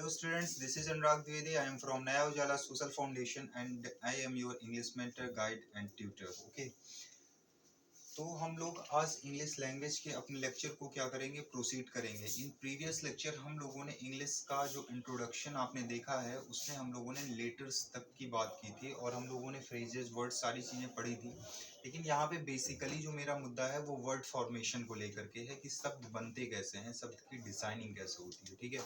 Hello students, this is Anurag Dwivedi. I am from Naya Ujala Social Foundation and I am your English mentor, guide and tutor. Okay. तो हम लोग आज English language के अपने lecture को क्या करेंगे, प्रोसीड करेंगे। इन प्रीवियस लेक्चर हम लोगों ने इंग्लिश का जो इंट्रोडक्शन आपने देखा है उसमें हम लोगों ने लेटर्स तक की बात की थी और हम लोगों ने फ्रेजेस, वर्ड, सारी चीज़ें पढ़ी थी। लेकिन यहाँ पे बेसिकली जो मेरा मुद्दा है वो वर्ड फॉर्मेशन को लेकर के है कि शब्द बनते कैसे हैं, शब्द की डिजाइनिंग कैसे होती है। ठीक है,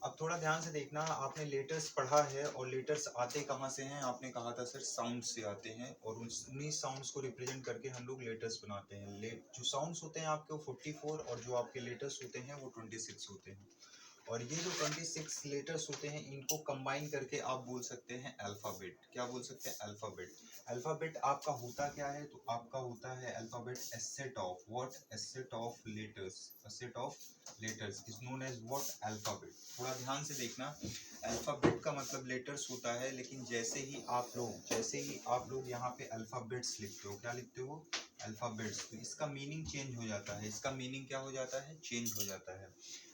अब थोड़ा ध्यान से देखना, आपने लेटर्स पढ़ा है और लेटर्स आते कहाँ से हैं? आपने कहा था सर साउंड से आते हैं और उन्हीं साउंड्स को रिप्रेजेंट करके हम लोग लेटर्स बनाते हैं। जो साउंड्स होते हैं आपके वो 44 और जो आपके लेटर्स होते हैं वो 26 होते हैं। और ये जो 26 लेटर्स होते हैं इनको कंबाइन करके आप बोल सकते हैं अल्फाबेट। क्या बोल सकते हैं? अल्फाबेट। अल्फाबेट आपका होता क्या है? तो आपका होता है alphabet a set of what? A set of letters. A set of letters is known as what? Alphabet. थोड़ा ध्यान से देखना, अल्फाबेट का मतलब लेटर्स होता है, लेकिन जैसे ही आप लोग यहाँ पे अल्फाबेट्स लिखते हो, क्या लिखते हो? अल्फाबेट्स। तो इसका मीनिंग चेंज हो जाता है। इसका मीनिंग क्या हो जाता है? चेंज हो जाता है।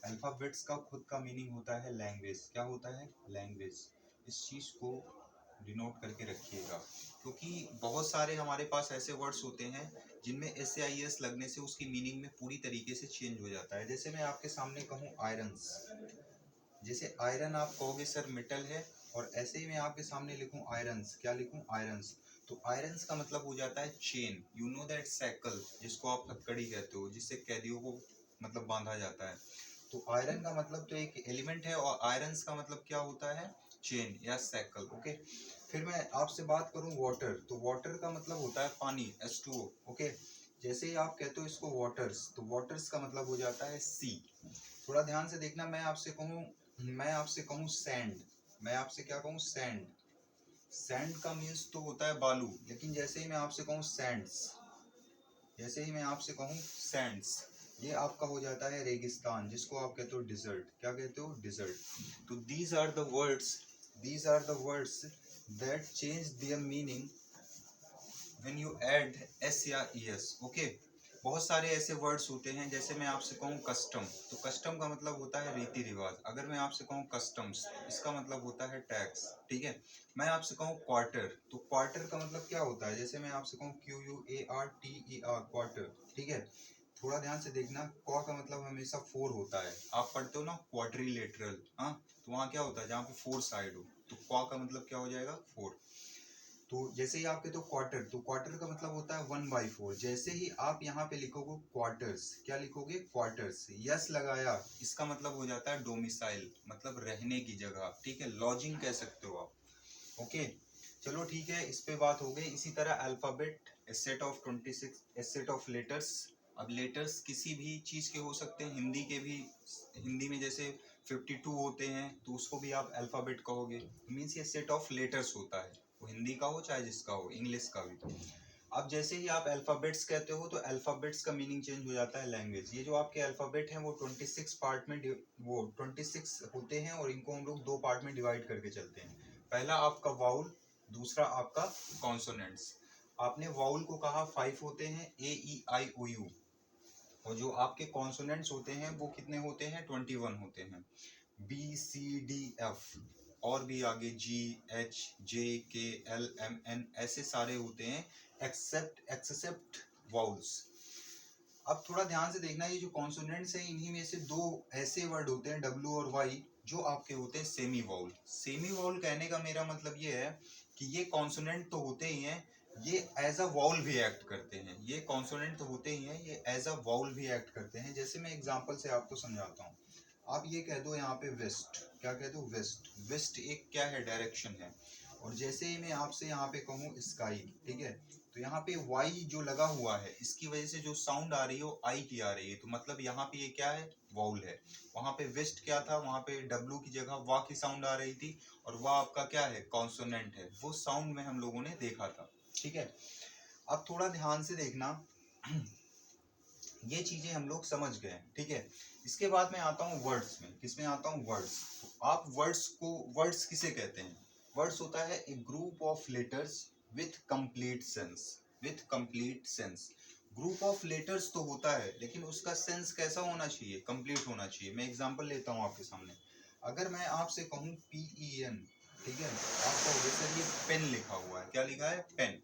अल्फाबेट्स का खुद का मीनिंग होता है लैंग्वेज। क्या होता है? लैंग्वेज। इस चीज को डिनोट करके रखिएगा, क्योंकि बहुत सारे हमारे पास ऐसे वर्ड्स होते हैं जिनमें एस आई एस लगने से उसकी मीनिंग में पूरी तरीके से चेंज हो जाता है। जैसे मैं आपके सामने कहूँ आयरन्स, जैसे आयरन आप कहोगे सर मेटल है, और ऐसे ही मैं आपके सामने लिखूं आयरन्स, क्या लिखूं? आयरन्स। तो आयरन्स का मतलब हो जाता है chain. You know that cycle, जिसको आप हथकड़ी कहते हो, जिससे कैदियों को मतलब बांधा जाता है। तो आयरन का मतलब तो एक एलिमेंट है और आयरन्स का मतलब क्या होता है? चेन या साइकिल। ओके। फिर मैं आपसे बात करूं वाटर, तो वाटर का मतलब होता है पानी, H2O। ओके। जैसे ही आप कहते हो इसको वाटर्स, तो वाटर्स का मतलब हो जाता है सी। थोड़ा ध्यान से देखना, मैं आपसे कहूँ सैंड, मैं आपसे क्या कहूँ? सैंड। सैंड का मीन्स तो होता है बालू, लेकिन जैसे ही मैं आपसे कहूँ सैंड्स, जैसे ही मैं आपसे कहूँ सैंड्स, ये आपका हो जाता है रेगिस्तान, जिसको आप कहते हो डिजर्ट। क्या कहते हो? डिजर्ट। तो these are the words that change their meaning when you add S या ईएस। ओके। बहुत सारे ऐसे वर्ड्स होते हैं, जैसे मैं आपसे कहूँ कस्टम, तो कस्टम का मतलब होता है रीति रिवाज। अगर मैं आपसे कहूँ कस्टम्स, इसका मतलब होता है टैक्स। ठीक है। मैं आपसे कहूँ क्वार्टर, तो क्वार्टर का मतलब क्या होता है? जैसे मैं आपसे कहूँ QUARTER, क्वार्टर। ठीक है। थोड़ा ध्यान से देखना, क्वा का मतलब हमेशा फोर होता है। आप पढ़ते हो ना क्वाड्रिलेटरल, हाँ, तो वहाँ क्या होता है? जहाँ पे फोर साइड हो, तो क्वा का मतलब क्या हो जाएगा? फोर। तो जैसे ही आपके तो क्वार्टर, तो क्वार्टर का मतलब होता है 1/4। जैसे ही आप यहाँ पे लिखोगे क्वार्टर्स, क्या लिखोगे? क्वार्टर्स। यस लगाया, इसका मतलब हो जाता है डोमिसाइल, मतलब रहने की जगह। ठीक है, लॉजिंग कह सकते हो आप। ओके, चलो ठीक है, इस पे बात हो गई। इसी तरह alphabet a set of 26, A set of letters. अब लेटर्स किसी भी चीज के हो सकते हैं, हिंदी के भी। हिंदी में जैसे 52 होते हैं तो उसको भी आप अल्फाबेट कहोगे। मीन्स ये सेट ऑफ लेटर्स होता है, वो हिंदी का हो चाहे जिसका हो, इंग्लिश का भी। अब जैसे ही आप अल्फाबेट्स कहते हो तो अल्फाबेट्स का मीनिंग चेंज हो जाता है लैंग्वेज। ये जो आपके अल्फाबेट हैं वो 26 पार्ट में वो 26 होते हैं और इनको हम लोग दो पार्ट में डिवाइड करके चलते हैं। पहला आपका वाउल, दूसरा आपका कॉन्सोनेंट्स। आपने वाउल को कहा 5 होते हैं, A E I O U। और जो आपके कॉन्सोनेंट्स होते हैं वो कितने होते हैं? 21 होते हैं। BCDF, और भी आगे GHJKLMN, ऐसे सारे होते हैं, एक्सेप्ट वाउल्स। अब थोड़ा ध्यान से देखना, ये जो कॉन्सोनेंट्स हैं इन्हीं में से दो ऐसे वर्ड होते हैं W और Y, जो आपके होते हैं सेमी वाउल। सेमी वाउल कहने का मेरा मतलब ये है कि ये कॉन्सोनेंट तो होते ही हैं, ये एज अ वाउल भी एक्ट करते हैं। ये कॉन्सोनेंट तो होते ही हैं, ये एज अ वाउल भी एक्ट करते हैं। जैसे मैं एग्जांपल से आपको समझाता हूँ। आप ये कह दो यहाँ पे वेस्ट, क्या कह दो? वेस्ट। वेस्ट एक क्या है? डायरेक्शन है। और जैसे ही मैं आपसे यहाँ पे कहूँ स्काई, ठीक है, तो यहाँ पे वाई जो लगा हुआ है, इसकी वजह से जो साउंड आ रही है वो आई की आ रही है, तो मतलब यहाँ पे ये क्या है? वाउल है। वहां पे वेस्ट क्या था? वहां पे डब्लू की जगह वाह की साउंड आ रही थी, और वाह आपका क्या है? कॉन्सोनेंट है। वो साउंड में हम लोगों ने देखा था। ठीक है। अब थोड़ा ध्यान से देखना, ये चीजें हम लोग समझ गए। ठीक है। इसके बाद मैं आता हूँ वर्ड्स में। किसमें आता हूँ? वर्ड्स। आप वर्ड्स किसे कहते हैं? वर्ड्स होता है a group of letters with complete sense. With complete sense. Group of letters तो होता है, लेकिन उसका सेंस कैसा होना चाहिए? कंप्लीट होना चाहिए। मैं एग्जांपल लेता हूँ आपके सामने। अगर मैं आपसे कहूँ PEN, ठीक है, आप कहोगे सर ये पेन लिखा हुआ है, क्या लिखा है, पेन।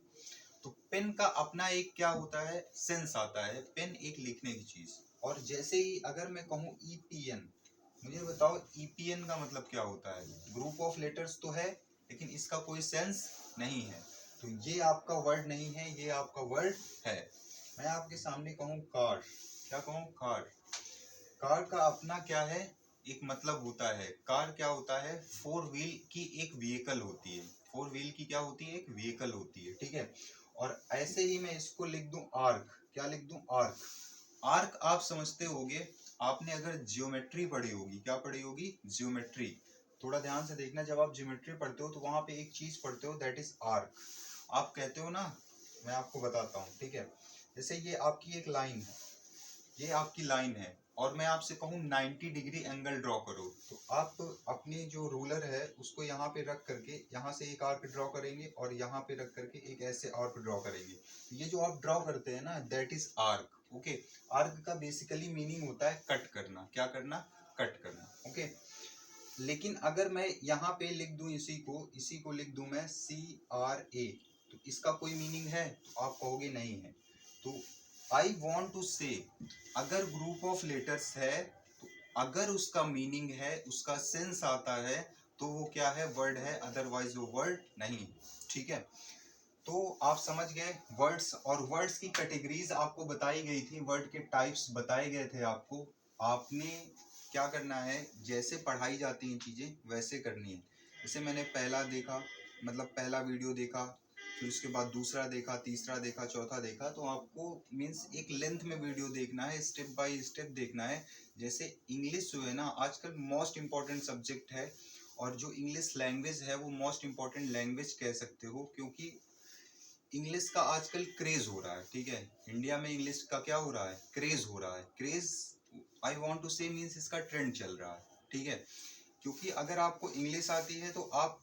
तो पेन का अपना एक क्या होता है, सेंस आता है, पेन एक लिखने की चीज। और जैसे ही अगर मैं कहूँ EPN, मुझे बताओ EPN का मतलब क्या होता है, ग्रुप ऑफ लेटर्स तो है लेकिन इसका कोई सेंस नहीं है। तो ये आपका वर्ड नहीं है, ये आपका वर्ड है। मैं आपके सामने कहूँ कार, क्या कहूँ, कार। कार का अपना क्या है, एक मतलब होता है। कार क्या होता है, फोर व्हील की एक व्हीकल होती है, फोर व्हील की क्या होती है, एक व्हीकल होती है, ठीक है। और ऐसे ही मैं इसको लिख दूं आर्क, क्या लिख दूं, आर्क। आर्क आप समझते होगे, आपने अगर जियोमेट्री पढ़ी होगी, क्या पढ़ी होगी, जियोमेट्री। थोड़ा ध्यान से देखना, जब आप जियोमेट्री पढ़ते हो तो वहां पे एक चीज पढ़ते हो, दैट इज आर्क। आप कहते हो ना, मैं आपको बताता हूँ, ठीक है। जैसे ये आपकी एक लाइन है, ये आपकी लाइन है, और मैं आपसे कहूँ 90 डिग्री एंगल ड्रॉ करो, तो आप अपनी जो रूलर है उसको यहाँ पे रख करके यहाँ से एक आर्क ड्रॉ करेंगे और यहाँ पे रख करके एक ऐसे आर्क ड्रॉ करेंगे। ये जो आप ड्रॉ करते हैं ना, that is arc, okay. Arc का बेसिकली मीनिंग होता है कट करना, क्या करना, कट करना, ओके। लेकिन अगर मैं यहाँ पे लिख दूं इसी को लिख दूं मैं CRA, तो इसका कोई मीनिंग है, तो आप कहोगे नहीं है। तो आई वॉन्ट टू से, अगर ग्रुप ऑफ लेटर्स है, तो अगर उसका मीनिंग है, उसका सेंस आता है, तो वो क्या है, वर्ड है, अदरवाइज वो वर्ड नहीं, ठीक है। तो आप समझ गए वर्ड्स, और वर्ड्स की कैटेगरीज आपको बताई गई थी, वर्ड के टाइप्स बताए गए थे आपको। आपने क्या करना है, जैसे पढ़ाई जाती हैं चीज़ें वैसे करनी है। जैसे मैंने पहला देखा, मतलब पहला वीडियो देखा, फिर उसके बाद दूसरा देखा, तीसरा देखा, चौथा देखा, तो आपको मीन्स एक लेंथ में वीडियो देखना है, स्टेप बाय स्टेप देखना है। जैसे इंग्लिश जो है ना, आजकल मोस्ट इम्पॉर्टेंट सब्जेक्ट है, और जो इंग्लिश लैंग्वेज है वो मोस्ट इम्पॉर्टेंट लैंग्वेज कह सकते हो, क्योंकि इंग्लिश का आजकल क्रेज हो रहा है, ठीक है। इंडिया में इंग्लिश का क्या हो रहा है, क्रेज हो रहा है। क्रेज, आई वांट टू से मीन्स इसका ट्रेंड चल रहा है, ठीक है। क्योंकि अगर आपको इंग्लिश आती है तो आप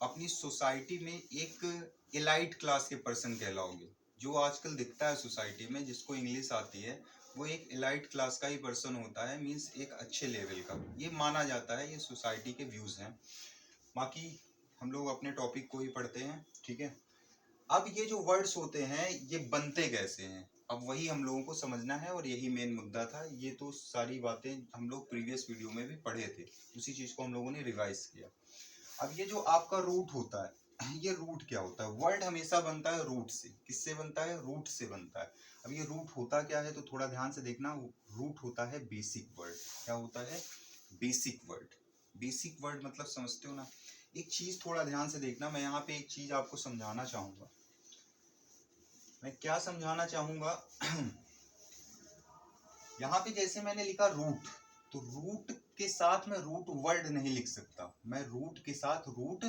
अपनी सोसाइटी में एक एलाइट क्लास के पर्सन कहलाओगे। जो आजकल दिखता है सोसाइटी में, जिसको इंग्लिश आती है वो एक एलाइट क्लास का ही पर्सन होता है, मीन्स एक अच्छे लेवल का, ये माना जाता है, ये सोसाइटी के व्यूज हैं। बाकी हम लोग अपने टॉपिक को ही पढ़ते हैं, ठीक है। अब ये जो वर्ड्स होते हैं ये बनते कैसे हैं, अब वही हम लोगों को समझना है, और यही मेन मुद्दा था। ये तो सारी बातें हम लोग प्रीवियस वीडियो में भी पढ़े थे, उसी चीज को हम लोगों ने रिवाइज किया। अब ये जो आपका रूट होता है, ये रूट क्या होता है, वर्ड हमेशा बनता है रूट से। किससे बनता है, रूट से बनता है। अब ये रूट होता क्या है, तो थोड़ा ध्यान से देखना, रूट होता है बेसिक वर्ड। क्या होता है, बेसिक वर्ड। बेसिक वर्ड मतलब समझते हो ना। एक चीज थोड़ा ध्यान से देखना, मैं यहाँ पे एक चीज आपको समझाना चाहूंगा। मैं क्या समझाना चाहूंगा यहाँ पे जैसे मैंने लिखा रूट, तो रूट के साथ मैं रूट वर्ड नहीं लिख सकता, मैं रूट के साथ रूट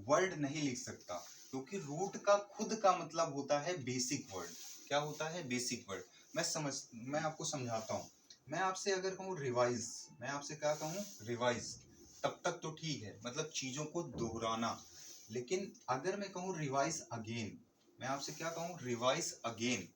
वर्ड नहीं लिख सकता, क्योंकि रूट का खुद का मतलब होता है बेसिक वर्ड। क्या होता है, बेसिक वर्ड। मैं आपको समझाता हूँ। मैं आपसे अगर कहूँ रिवाइज, मैं आपसे क्या कहूँ, रिवाइज, तब तक तो ठीक है, मतलब चीजों को दोहराना। लेकिन अगर मैं कहूँ रिवाइज अगेन, मैं आपसे क्या कहूँ, रिवाइज अगेन,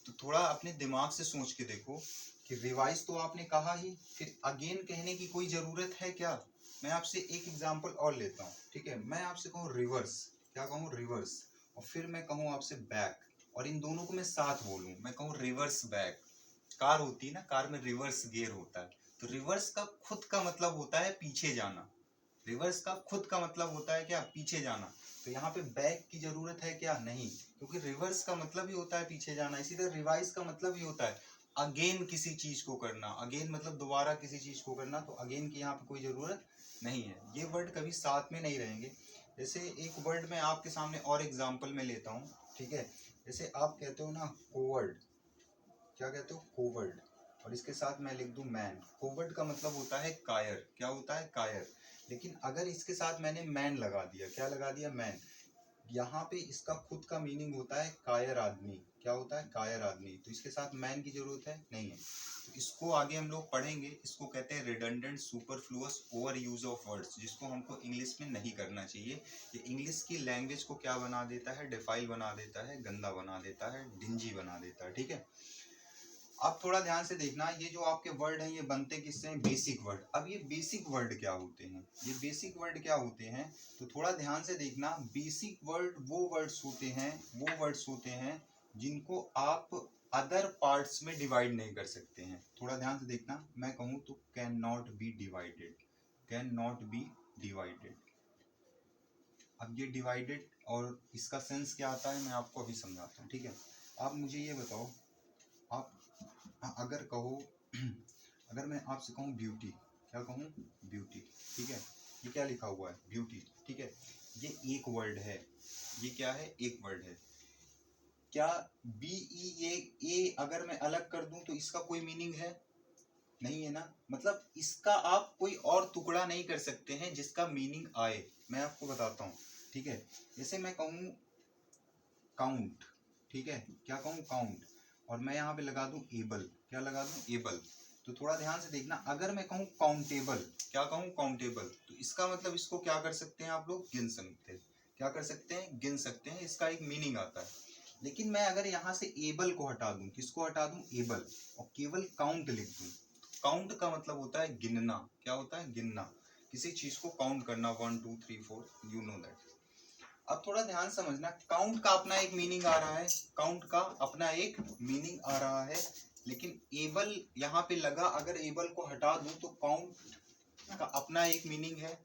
तो थोड़ा अपने दिमाग से सोच के देखो कि रिवाइज तो आपने कहा ही, फिर अगेन कहने की कोई जरूरत है क्या। मैं आपसे एक एग्जांपल और लेता हूँ, ठीक है। मैं आपसे कहूँ रिवर्स, क्या कहूँ, रिवर्स, और फिर मैं कहूँ आपसे बैक, और इन दोनों को मैं साथ बोलूँ, मैं कहूँ रिवर्स बैक। कार होती है ना, कार में रिवर्स गियर होता है, तो रिवर्स का खुद का मतलब होता है पीछे जाना। रिवर्स का खुद का मतलब होता है क्या, पीछे जाना। तो यहाँ पे बैक की जरूरत है क्या, नहीं, क्योंकि रिवर्स का मतलब ही होता है पीछे जाना। इसी तरह रिवाइज का मतलब ही होता है अगेन किसी चीज को करना, अगेन मतलब दोबारा किसी चीज को करना, तो अगेन की यहाँ पे कोई जरूरत नहीं है। ये वर्ड कभी साथ में नहीं रहेंगे। जैसे एक वर्ड में आपके सामने और एग्जाम्पल में लेता हूँ, ठीक है। जैसे आप कहते हो ना कोवर्ड, क्या कहते हो, कोवर्ड, और इसके साथ मैं लिख दूं मैन। कोवर्ड का मतलब होता है कायर, क्या होता है, कायर। लेकिन अगर इसके साथ मैंने मैन लगा दिया, क्या लगा दिया, मैन, यहाँ पे इसका खुद का मीनिंग होता है कायर आदमी। क्या होता है, कायर आदमी, तो इसके साथ मैन की जरूरत है नहीं है। तो इसको आगे हम लोग पढ़ेंगे, इसको कहते हैं redundant superfluous over use of words, जिसको हमको इंग्लिश में नहीं करना चाहिए। ये इंग्लिश की लैंग्वेज को क्या बना देता है, डिफाइल बना देता है, गंदा बना देता है, डिंजी बना देता है, ठीक है। अब थोड़ा ध्यान से देखना, ये जो आपके वर्ड हैं ये बनते किससे हैं? Basic word. अब ये बेसिक वर्ड क्या होते हैं? ये बेसिक वर्ड क्या होते हैं? तो थोड़ा ध्यान से देखना, बेसिक वर्ड वो वर्ड्स होते हैं जिनको आप अदर पार्ट्स में डिवाइड नहीं कर सकते हैं। थोड़ा ध्यान से देखना, मैं कहूँ तो can not be divided, can not be divided. अब ये डिवाइडेड और इसका सेंस क्या आता है मैं आपको अभी समझाता हूँ, ठीक है। आप मुझे ये बताओ, आप अगर कहो अगर मैं आपसे कहूँ ब्यूटी, क्या कहूँ? ब्यूटी, ठीक है। ये क्या लिखा हुआ है? ब्यूटी, ठीक है। ये एक वर्ड है, ये क्या है? एक वर्ड है। क्या बी ई ए अगर मैं अलग कर दूं तो इसका कोई मीनिंग है? नहीं है ना। मतलब इसका आप कोई और टुकड़ा नहीं कर सकते हैं जिसका मीनिंग आए। मैं आपको बताता हूँ, ठीक है। जैसे मैं कहूँ काउंट, ठीक है, क्या कहूँ? काउंट, और मैं यहाँ पे लगा दूं एबल, क्या लगा दूं? एबल। तो थोड़ा ध्यान से देखना, अगर मैं कहूँ काउंटेबल, क्या कहूँ? काउंटेबल, तो इसका मतलब इसको क्या कर सकते हैं आप लोग? गिन सकते हैं। क्या कर सकते हैं? गिन सकते हैं, इसका एक मीनिंग आता है। लेकिन मैं अगर यहाँ से एबल को हटा दूं, किसको हटा दूं? एबल, और केवल काउंट लिख दूं, काउंट का मतलब होता है गिनना। क्या होता है? गिनना, किसी चीज को काउंट करना, 1 2 3 4, यू नो दैट। अब थोड़ा ध्यान समझना, काउंट का अपना एक मीनिंग आ रहा है, काउंट का अपना एक मीनिंग आ रहा है, लेकिन एबल यहाँ पे लगा, अगर एबल को हटा दूं तो काउंट का अपना एक मीनिंग है।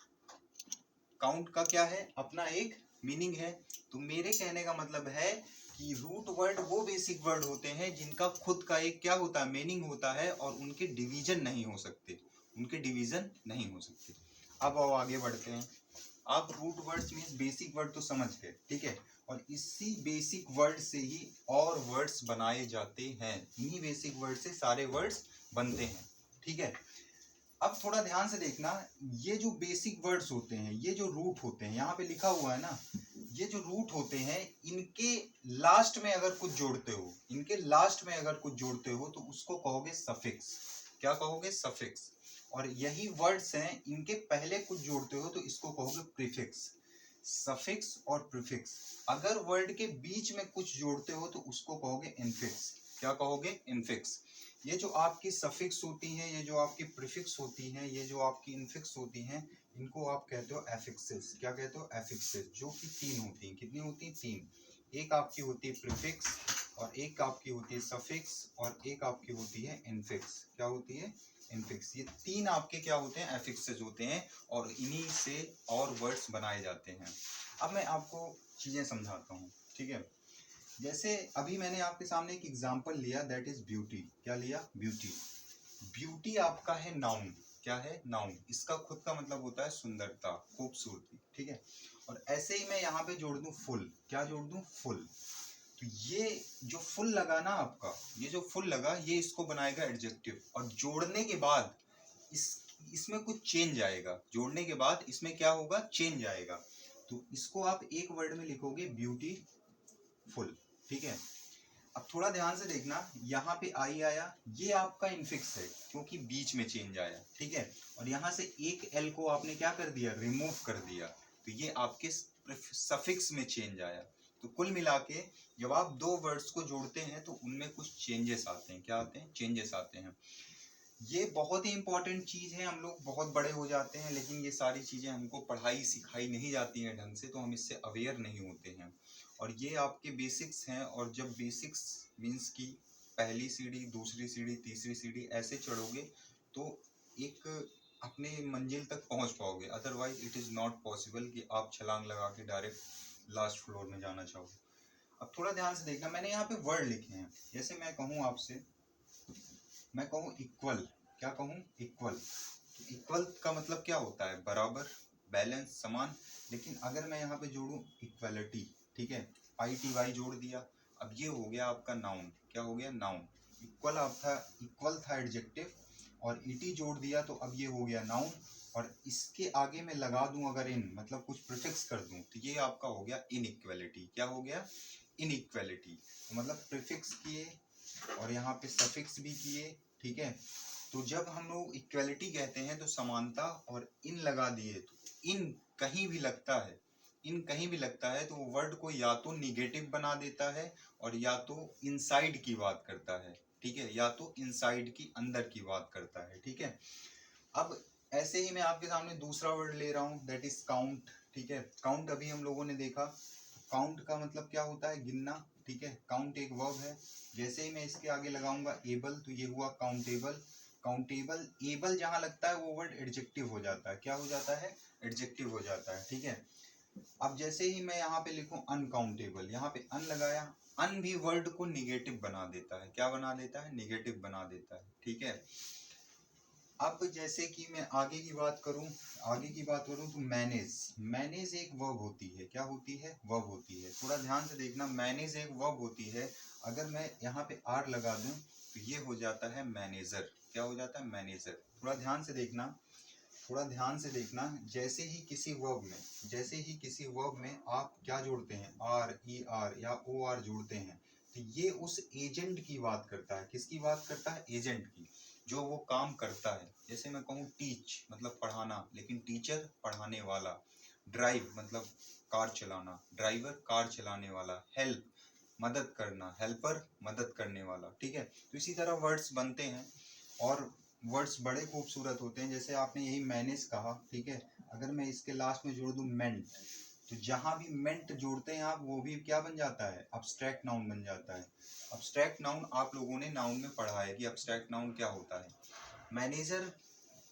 काउंट का क्या है? अपना एक मीनिंग है। तो मेरे कहने का मतलब है कि रूट वर्ड वो बेसिक वर्ड होते हैं जिनका खुद का एक क्या होता है? मीनिंग होता है, और उनके डिवीजन नहीं हो सकते, उनके डिवीजन नहीं हो सकते। अब आओ आगे बढ़ते हैं। आप root words means basic word तो समझ गए, ठीक है। और इसी बेसिक वर्ड से ही और वर्ड्स बनाए जाते हैं, इन्हीं बेसिक वर्ड से सारे वर्ड्स बनते हैं, ठीक है। अब थोड़ा ध्यान से देखना, ये जो बेसिक वर्ड्स होते हैं, ये जो रूट होते हैं, यहाँ पे लिखा हुआ है ना, ये जो रूट होते हैं, इनके लास्ट में अगर कुछ जोड़ते हो, इनके लास्ट में अगर कुछ जोड़ते हो तो उसको कहोगे सफिक्स। क्या कहोगे? सफिक्स। और यही वर्ड्स हैं, इनके पहले कुछ जोड़ते हो तो इसको कहोगे प्रीफिक्स। सफिक्स और प्रीफिक्स। अगर वर्ड के बीच में कुछ जोड़ते हो तो उसको कहोगे इनफिक्स। क्या कहोगे? इनफिक्स। ये जो आपकी सफिक्स होती हैं, ये जो आपकी प्रीफिक्स होती हैं, ये जो आपकी इनफिक्स होती हैं, इनको आप कहते हो एफिक्सेस। क्या कहते हो? एफिक्सेस, जो कि 3 होती हैं। कितनी होती हैं? 3। एक आपकी होती है प्रीफिक्स, और एक आपकी होती है सफिक्स, और एक आपकी होती है इनफिक्स। क्या होती है? इनफिक्स। ये 3 आपके क्या होते हैं? एफिक्सेस होते हैं, और इन्हीं से और वर्ड्स बनाए जाते हैं। अब मैं आपको चीजें समझाता हूँ, ठीक है। जैसे अभी मैंने आपके सामने एक एग्जांपल लिया, दैट इज ब्यूटी। क्या लिया? ब्यूटी। ब्यूटी आपका है नाउन। क्या है? नाउन। इसका खुद का मतलब होता है सुंदरता, खूबसूरती, ठीक है। और ऐसे ही मैं यहाँ पे जोड़ दूं फुल। क्या जोड़ दूं? फुल। तो ये जो फुल लगा ना आपका, ये जो फुल लगा, ये इसको बनाएगा एडजेक्टिव, और जोड़ने के बाद इस इसमें कुछ चेंज आएगा। जोड़ने के बाद इसमें क्या होगा? चेंज आएगा। तो इसको आप एक वर्ड में लिखोगे ब्यूटीफुल, ठीक है। अब थोड़ा ध्यान से देखना, यहाँ पे आई आया, ये आपका इनफिक्स है क्योंकि बीच में चेंज आया, ठीक है। और यहाँ से एक एल को आपने क्या कर दिया? रिमूव कर दिया, तो ये आपके सफिक्स में चेंज आया। तो कुल मिला के जब आप दो वर्ड्स को जोड़ते हैं तो उनमें कुछ चेंजेस आते हैं। क्या आते हैं? चेंजेस आते हैं। ये बहुत ही इंपॉर्टेंट चीज है। हम लोग बहुत बड़े हो जाते हैं, लेकिन ये सारी चीजें हमको पढ़ाई सिखाई नहीं जाती हैं ढंग से, तो हम इससे अवेयर नहीं होते हैं। और ये आपके बेसिक्स हैं, और जब बेसिक्स मीन्स की पहली सीढ़ी, दूसरी सीढ़ी, तीसरी सीढ़ी ऐसे चढ़ोगे तो एक अपने मंजिल तक पहुंच पाओगे। Otherwise it is not possible कि आप छलांग लगा के डायरेक्ट लास्ट फ्लोर में जाना चाहोगे। अब थोड़ा ध्यान से देखना, मैंने यहाँ पे वर्ड लिखे हैं। जैसे मैं कहूँ आपसे, मैं कहूँ इक्वल। क्या कहूँ? इक्वल। तो इक्वल का मतलब क्या होता है? बराबर, बैलेंस, समान। लेकिन अगर मैं यहाँ पे जोड़ूँ इक्वलिटी, ठीक है, ITY जोड़ दिया, अब ये हो गया आपका नाउन। क्या हो गया? नाउन। इक्वल था एडजेक्टिव, और ET जोड़ दिया तो अब ये हो गया नाउन। और इसके आगे मैं लगा दूं अगर इन, मतलब कुछ प्रीफिक्स कर दूं, तो ये आपका हो गया इनइक्वालिटी। क्या हो गया? इनइक्वालिटी। तो मतलब प्रीफिक्स किए और यहाँ पे सफिक्स भी किए, ठीक है। तो जब हम लोग इक्वलिटी कहते हैं तो समानता, और इन लगा दिए तो इन कहीं भी लगता है, इन कहीं भी लगता है तो वो वर्ड को या तो निगेटिव बना देता है और या तो इनसाइड की बात करता है। ठीक है, या तो इनसाइड की अंदर की बात करता है। ठीक है, अब ऐसे ही मैं आपके सामने दूसरा वर्ड ले रहा हूँ, दैट इज काउंट। ठीक है, काउंट अभी हम लोगों ने देखा, काउंट का मतलब क्या होता है, गिनना। ठीक है, काउंट एक वर्ब है। जैसे ही मैं इसके आगे लगाऊंगा एबल, तो ये हुआ काउंटेबल। काउंटेबल, एबल जहां लगता है वो वर्ड एडजेक्टिव हो जाता है। क्या हो जाता है, एडजेक्टिव हो जाता है। ठीक है, अब जैसे ही मैं यहाँ पे लिखूं अनकाउंटेबल, यहाँ पे अन लगाया, अन भी वर्ड को निगेटिव बना देता है। क्या बना देता है, निगेटिव बना देता है। ठीक है, अब जैसे कि मैं आगे की बात करूं, तो मैनेज, मैनेज एक वर्ब होती है। क्या होती है, वर्ब होती है। थोड़ा ध्यान से देखना, मैनेज एक वर्ब होती है। अगर मैं यहाँ पे आर लगा दूं तो ये हो जाता है मैनेजर। क्या हो जाता है, मैनेजर। थोड़ा ध्यान से देखना, थोड़ा ध्यान से देखना, जैसे ही किसी वर्ब में, आप क्या जोड़ते हैं, आर, ई आर या ओ आर जोड़ते हैं, तो ये उस एजेंट की बात करता है। किसकी बात करता है, एजेंट की, जो वो काम करता है। जैसे मैं कहूँ टीच मतलब पढ़ाना, लेकिन टीचर पढ़ाने वाला। ड्राइव मतलब कार चलाना, ड्राइवर कार चलाने वाला। हेल्प मदद करना, हेल्पर मदद करने वाला। ठीक है, तो इसी तरह वर्ड्स बनते हैं और वर्ड्स बड़े खूबसूरत होते हैं। जैसे आपने यही मैनेज कहा, ठीक है, अगर मैं इसके लास्ट में जोड़ दूं मेंट, तो जहां भी मेंट जोड़ते हैं आप, वो भी क्या बन जाता है, अब्स्ट्रैक्ट नाउन बन जाता है। अब्स्ट्रैक्ट नाउन आप लोगों ने नाउन में पढ़ा है कि अब्स्ट्रैक्ट नाउन क्या होता है। मैनेजर,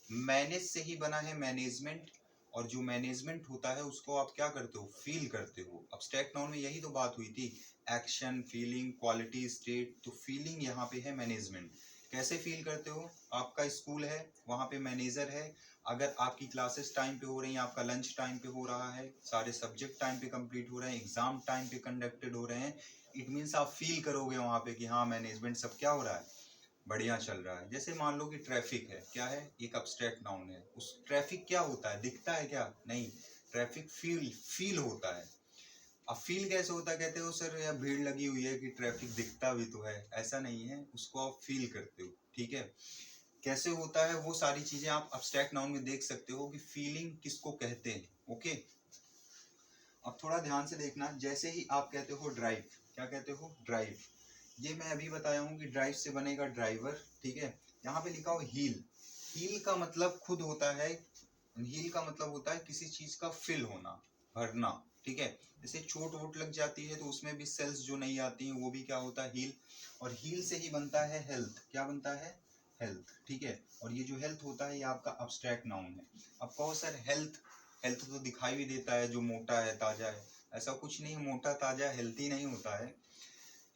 मैनेज से ही बना है मैनेजमेंट, और जो मैनेजमेंट होता है उसको आप क्या करते हो, फील करते हो। अब्स्ट्रैक्ट नाउन में यही तो बात हुई थी, एक्शन, फीलिंग, क्वालिटी, स्टेट। तो फीलिंग यहाँ पे है मैनेजमेंट। कैसे फील करते हो, आपका स्कूल है, वहाँ पे मैनेजर है। अगर आपकी क्लासेस टाइम पे हो रही हैं, आपका लंच टाइम पे हो रहा है, सारे सब्जेक्ट टाइम पे कंप्लीट हो रहे हैं, एग्जाम टाइम पे कंडक्टेड हो रहे हैं, इट मीन्स आप फील करोगे वहाँ पे कि हाँ मैनेजमेंट सब क्या हो रहा है, बढ़िया चल रहा है। जैसे मान लो कि ट्रैफिक है, क्या है, एक अब्स्ट्रैक्ट नाउन है। उस ट्रैफिक क्या होता है, दिखता है क्या, नहीं, ट्रैफिक फील होता है। अब फील कैसे होता है, कहते हो सर यार भीड़ लगी हुई है कि ट्रैफिक दिखता भी तो है, ऐसा नहीं है, उसको आप फील करते हो। ठीक है, कैसे होता है, वो सारी चीजें आप अब्स्ट्रैक्ट नाउन में देख सकते हो कि फीलिंग किसको कहते हैं। ओके, अब थोड़ा ध्यान से देखना, जैसे ही आप कहते हो ड्राइव, क्या कहते हो, ड्राइव, ये मैं अभी बताया हूँ कि ड्राइव से बनेगा ड्राइवर। ठीक है, यहाँ पे लिखा हो हील, हील का मतलब खुद होता है, हील का मतलब होता है किसी चीज का फिल होना, भरना। ठीक है, जैसे चोट वोट लग जाती है तो उसमें भी सेल्स जो नहीं आती हैं वो भी क्या होता है, हील। और हील से ही बनता है हेल्थ। क्या बनता है, हेल्थ। ठीक है, और ये जो हेल्थ होता है ये आपका अब्स्ट्रैक्ट नाउन है। अब कहो सर हेल्थ, हेल्थ तो दिखाई भी देता है, जो मोटा है ताजा है, ऐसा कुछ नहीं, मोटा ताजा हेल्थी नहीं होता है।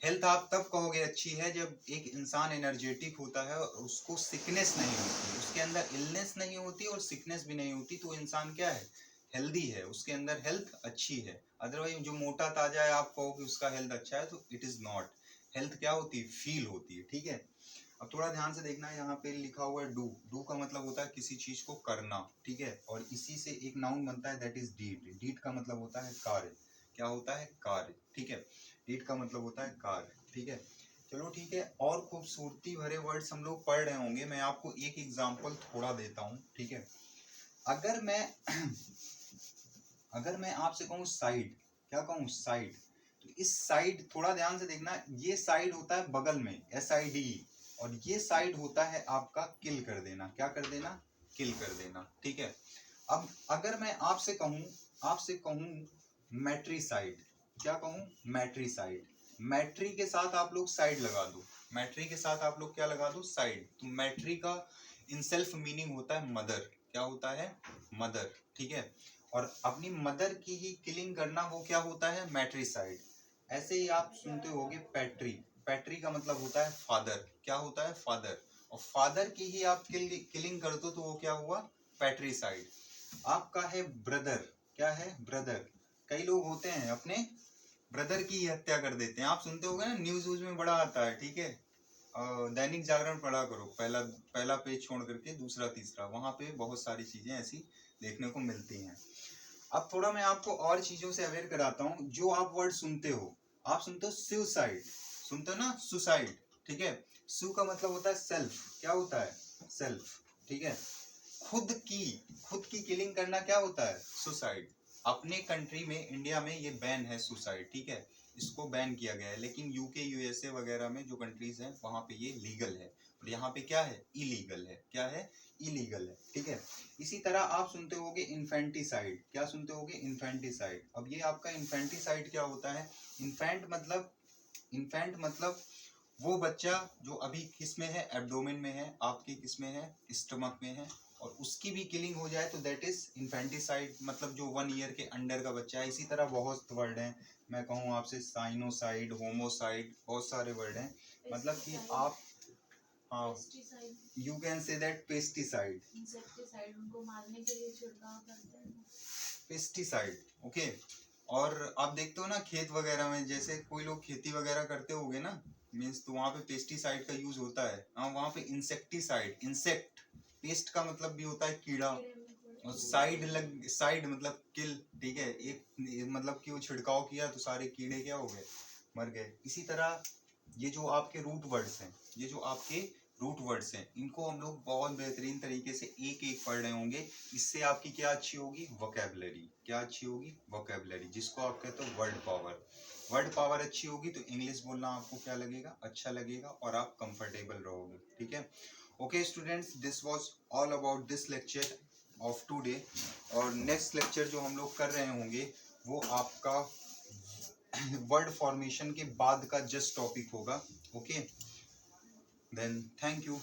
हेल्थ आप तब कहोगे अच्छी है जब एक इंसान एनर्जेटिक होता है और उसको सिकनेस नहीं होती, उसके अंदर इलनेस नहीं होती और सिकनेस भी नहीं होती, तो इंसान क्या है, हेल्दी है, उसके अंदर हेल्थ अच्छी है। अदरवाइज जो मोटा ताजा है आप कहो कि उसका हेल्थ अच्छा है, तो इट इज नॉट। हेल्थ क्या होती है, फील होती है। ठीक है, अब थोड़ा ध्यान से देखना, यहाँ पे लिखा हुआ है डू, डू का मतलब होता है किसी चीज को करना। ठीक है, और इसी से एक नाउन बनता है, दैट इज डीड, डीड का मतलब होता है कार्य। क्या होता है, कार्य। ठीक है, डीड का मतलब होता है कार्य। ठीक है, चलो ठीक है, और खूबसूरती भरे वर्ड्स हम लोग पढ़ रहे होंगे, मैं आपको एक एग्जांपल थोड़ा देता हूँ। ठीक है, अगर मैं अगर मैं आपसे कहूँ साइड, क्या कहूँ, साइड, तो इस साइड, थोड़ा ध्यान से देखना, ये साइड होता है बगल में, SID, और ये साइड होता है आपका किल कर देना। क्या कर देना, किल कर देना। ठीक है, अब अगर मैं आपसे कहूँ मैट्रिसाइड, क्या कहूँ, मैट्रिसाइड, मैट्री के साथ आप लोग साइड लगा दो, मैट्री के साथ आप लोग क्या लगा दो, साइड, तो मैट्री का इन सेल्फ मीनिंग होता है मदर। क्या होता है, मदर। ठीक है, और अपनी मदर की ही किलिंग करना वो क्या होता है, मैट्रिसाइड। ऐसे ही आप सुनते होगे पैट्री, पैट्री का मतलब होता है फादर। क्या होता है, फादर, और फादर की ही आप किलिंग कर दो तो वो क्या हुआ, पैट्रिसाइड। आपका है ब्रदर, क्या है, ब्रदर, कई लोग होते हैं अपने ब्रदर की हत्या कर देते हैं, आप सुनते होगे ना, न्यूज व्यूज में बड़ा आता है। ठीक है, दैनिक जागरण पढ़ा करो, पहला पहला पेज छोड़ करके दूसरा तीसरा, वहां पे बहुत सारी चीजें ऐसी देखने को मिलती हैं। अब थोड़ा मैं आपको और चीजों से अवेयर कराता हूँ, जो आप वर्ड सुनते हो, आप सुनते हो सुसाइड, सुनते हो ना, सुसाइड। ठीक है, सु का मतलब होता है सेल्फ। क्या होता है, सेल्फ। ठीक है, खुद की किलिंग करना क्या होता है, सुसाइड। अपने कंट्री में, इंडिया में ये बैन है सुसाइड। ठीक है, इसको बैन किया गया है, लेकिन यूके यूएसए वगैरह में जो कंट्रीज हैं वहां पे ये लीगल है, और यहाँ पे क्या है, इलीगल है। क्या है, इलीगल है, ठीक है। इसी तरह आप सुनते होगे इन्फेंटिसाइड, क्या सुनते होगे, इन्फेंटिसाइड। अब ये आपका इन्फेंटिसाइड क्या होता है, इन्फेंट मतलब वो बच्चा जो अभी किस में है, एब्डोमेन में है, आपके किस में है, स्टमक में है, और उसकी भी किलिंग हो जाए तो दैट इज इन्फेंटिसाइड, मतलब जो 1 ईयर के अंडर का बच्चा है। इसी तरह बहुत वर्ड हैं, मैं कहूँ आपसे साइनोसाइड, होमोसाइड, बहुत सारे वर्ड हैं, मतलब कि आप, हाँ, you can say that pesticide, insecticide, उनको मारने के लिए छिड़काव करते हैं, पेस्टिसाइड, ओके। और आप देखते हो ना खेत वगैरह में, जैसे कोई लोग खेती वगैरह करते होंगे ना, मीन्स तो वहाँ पे पेस्टिसाइड का यूज होता है। हाँ, वहाँ पे इंसेक्टिसाइड, इंसेक्ट, पेस्ट का मतलब भी होता है कीड़ा, और साइड मतलब किल, ठीक है, एक मतलब कि वो छिड़काव किया तो सारे कीड़े क्या हो गए, मर गए। इसी तरह ये जो आपके रूट वर्ड्स हैं, ये जो आपके रूट वर्ड्स हैं, इनको हम लोग बहुत बेहतरीन तरीके से एक एक पढ़ रहे होंगे। इससे आपकी क्या अच्छी होगी, वोकैबुलरी, क्या अच्छी होगी, वोकैबुलरी, जिसको आप कहते हो वर्ड पावर। वर्ड पावर अच्छी होगी तो इंग्लिश बोलना आपको क्या लगेगा, अच्छा लगेगा, और आप कंफर्टेबल रहोगे, ठीक है। Okay students, this was all about this lecture of today. और नेक्स्ट लेक्चर जो हम लोग कर रहे होंगे वो आपका वर्ड फॉर्मेशन के बाद का जस्ट टॉपिक होगा, ओके। Then thank you.